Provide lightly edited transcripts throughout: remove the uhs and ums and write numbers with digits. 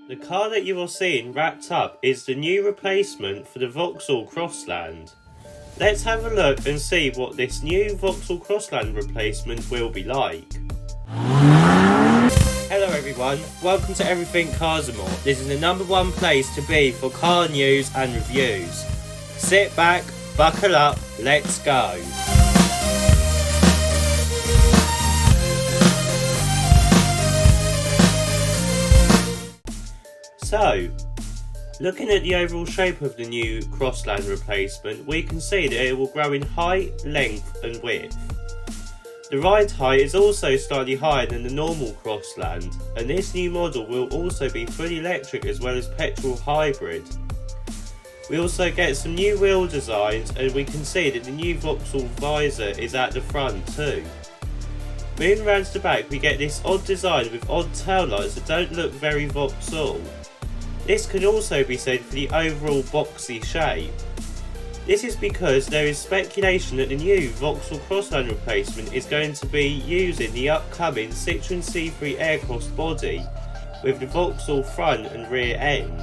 The car that you are seeing wrapped up is the new replacement for the Vauxhall Crossland. Let's have a look and see what this new Vauxhall Crossland replacement will be like. Hello everyone, welcome to Everything Cars and More. This is the #1 place to be for car news and reviews. Sit back, buckle up, let's go. So, looking at the overall shape of the new Crossland replacement, we can see that it will grow in height, length and width. The ride height is also slightly higher than the normal Crossland, and this new model will also be fully electric as well as petrol hybrid. We also get some new wheel designs, and we can see that the new Vauxhall visor is at the front too. Moving around to the back, we get this odd design with odd tail lights that don't look very Vauxhall. This could also be said for the overall boxy shape. This is because there is speculation that the new Vauxhall Crossland replacement is going to be using the upcoming Citroën C3 Aircross body with the Vauxhall front and rear end.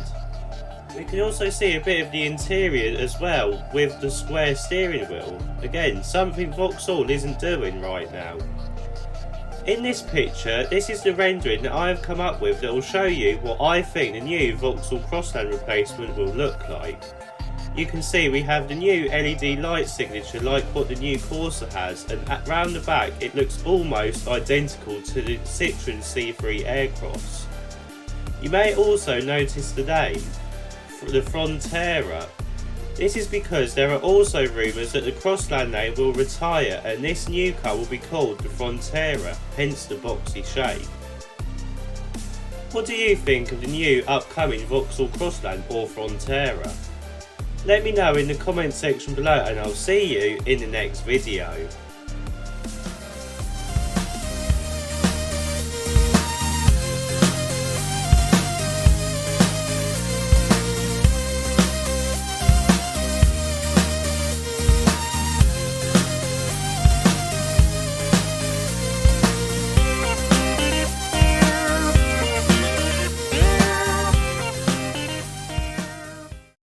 We can also see a bit of the interior as well with the square steering wheel. Again, something Vauxhall isn't doing right now. In this picture, this is the rendering that I have come up with that will show you what I think the new Vauxhall Crossland replacement will look like. You can see we have the new LED light signature like what the new Corsa has, and round the back it looks almost identical to the Citroën C3 Aircross. You may also notice the name, the Frontera. This is because there are also rumours that the Crossland name will retire and this new car will be called the Frontera, hence the boxy shape. What do you think of the new upcoming Vauxhall Crossland or Frontera? Let me know in the comment section below and I'll see you in the next video.